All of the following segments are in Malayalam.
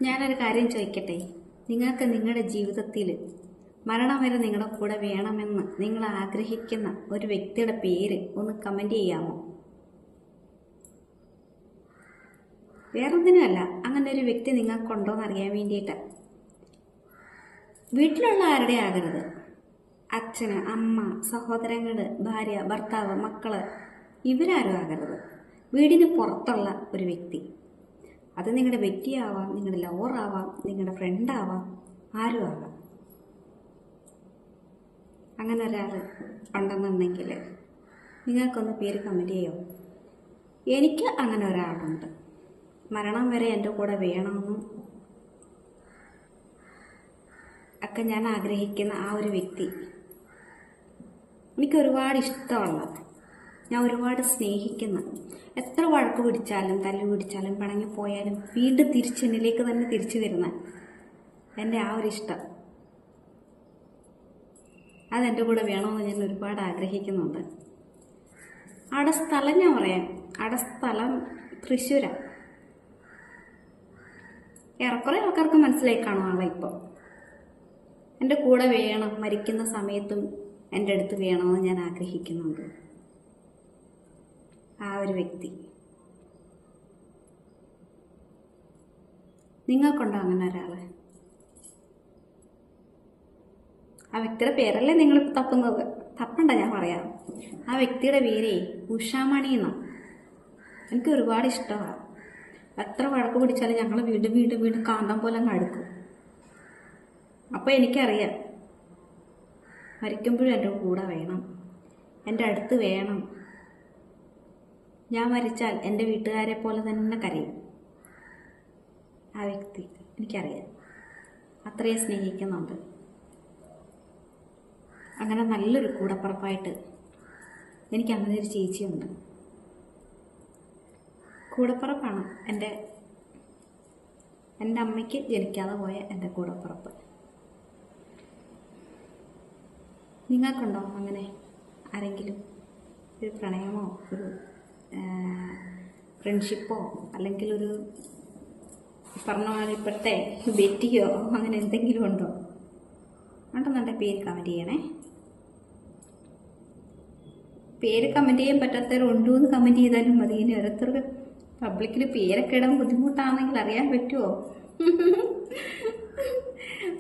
ഞാനൊരു കാര്യം ചോദിക്കട്ടെ? നിങ്ങൾക്ക് നിങ്ങളുടെ ജീവിതത്തിൽ മരണം വരെ നിങ്ങളുടെ കൂടെ വേണമെന്ന് നിങ്ങൾ ആഗ്രഹിക്കുന്ന ഒരു വ്യക്തിയുടെ പേര് ഒന്ന് കമൻറ്റ് ചെയ്യാമോ? വേറൊന്നിനുമല്ല, അങ്ങനെ ഒരു വ്യക്തി നിങ്ങൾക്കുണ്ടോ എന്ന് അറിയാൻ വേണ്ടിയിട്ട്. വീട്ടിലുള്ള ആരുടെ ആകരുത്. അച്ഛന്, അമ്മ, സഹോദരങ്ങൾ, ഭാര്യ, ഭർത്താവ്, മക്കള്, ഇവരാരും ആകരുത്. വീടിന് പുറത്തുള്ള ഒരു വ്യക്തി. അത് നിങ്ങളുടെ വ്യക്തിയാവാം, നിങ്ങളുടെ ലവറാവാം, നിങ്ങളുടെ ഫ്രണ്ടാവാം, ആരും ആവാം. അങ്ങനെ ഒരാൾ ഉണ്ടെന്നുണ്ടെങ്കിൽ നിങ്ങൾക്കൊന്ന് പേര് കമൻറ്റ് ചെയ്യോ? എനിക്ക് അങ്ങനെ ഒരാളുണ്ട്. മരണം വരെ എൻ്റെ കൂടെ വേണമെന്നും ഒക്കെ ഞാൻ ആഗ്രഹിക്കുന്ന ആ ഒരു വ്യക്തി എനിക്ക് ഒരുപാട് ഇഷ്ടമുള്ള, ഞാൻ ഒരുപാട് സ്നേഹിക്കുന്ന, എത്ര വഴക്ക് പിടിച്ചാലും തല്ലു പിടിച്ചാലും പിണങ്ങിപ്പോയാലും വീണ്ടും എന്നിലേക്ക് തന്നെ തിരിച്ചു വരുന്ന എൻ്റെ ആ ഒരു ഇഷ്ടം, അതെൻ്റെ കൂടെ വേണമെന്ന് ഞാൻ ഒരുപാട് ആഗ്രഹിക്കുന്നുണ്ട്. അവിടെ സ്ഥലം ഞാൻ പറയാം. അവിടെ സ്ഥലം തൃശ്ശൂരാണ്. ഏറെക്കുറെ ആൾക്കാർക്ക് മനസ്സിലായി കാണും ആളെ. ഇപ്പോൾ എൻ്റെ കൂടെ വേണം, മരിക്കുന്ന സമയത്തും എൻ്റെ അടുത്ത് വേണമെന്ന് ഞാൻ ആഗ്രഹിക്കുന്നുണ്ട്. ആ ഒരു വ്യക്തി നിങ്ങൾക്കുണ്ടോ അങ്ങനെ ഒരാള്? ആ വ്യക്തിയുടെ പേരല്ലേ നിങ്ങളിപ്പോൾ തപ്പുന്നത്? തപ്പണ്ട, ഞാൻ പറയാം. ആ വ്യക്തിയുടെ പേരേ ഉഷാമണി എന്നാണ്. എനിക്ക് ഒരുപാട് ഇഷ്ടമാണ്. എത്ര വഴക്ക് പിടിച്ചാലും ഞങ്ങൾ വീണ്ടും വീണ്ടും വീണ്ടും കാന്തം പോലെ അങ്ങ് അടുക്കും. അപ്പോൾ എനിക്കറിയാം, മരിക്കുമ്പോഴും എൻ്റെ കൂടെ വേണം, എൻ്റെ അടുത്ത് വേണം. ഞാൻ മരിച്ചാൽ എൻ്റെ വീട്ടുകാരെ പോലെ തന്നെ കരയും. ആ വ്യക്തി എനിക്കറിയാം, അത്രയും സ്നേഹിക്കുന്നുണ്ട്. അങ്ങനെ നല്ലൊരു കൂടപ്പുറപ്പായിട്ട് എനിക്ക് അങ്ങനെ ഒരു ചേച്ചിയുണ്ട്. കൂടപ്പുറപ്പാണ് എൻ്റെ അമ്മയ്ക്ക് ജനിക്കാതെ പോയ എൻ്റെ കൂടപ്പുറപ്പ്. നിങ്ങൾക്കുണ്ടോ അങ്ങനെ ആരെങ്കിലും? ഒരു പ്രണയമോ ഒരു ഫ്രണ്ട്ഷിപ്പോ അല്ലെങ്കിൽ ഒരു പറഞ്ഞ പോലെ ഇപ്പോഴത്തെ ബെറ്റിയോ അങ്ങനെ എന്തെങ്കിലും ഉണ്ടോ? ഉണ്ടെന്നുണ്ടെങ്കിൽ പേര് കമൻറ്റ് ചെയ്യണേ. പേര് കമൻറ്റ് ചെയ്യാൻ പറ്റാത്തവരുണ്ടോ എന്ന് കമൻറ്റ് ചെയ്താലും മതി. ഇനി ഓരോരുത്തർക്ക് പബ്ലിക്കിൽ പേരൊക്കെ ഇടാൻ ബുദ്ധിമുട്ടാണെങ്കിൽ അറിയാൻ പറ്റുമോ?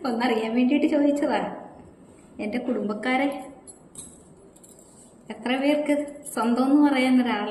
ഒന്നറിയാൻ വേണ്ടിയിട്ട് ചോദിച്ചതാ. എൻ്റെ കുടുംബക്കാരെ എത്ര പേർക്ക് സ്വന്തം എന്ന് പറയാൻ ഒരാൾ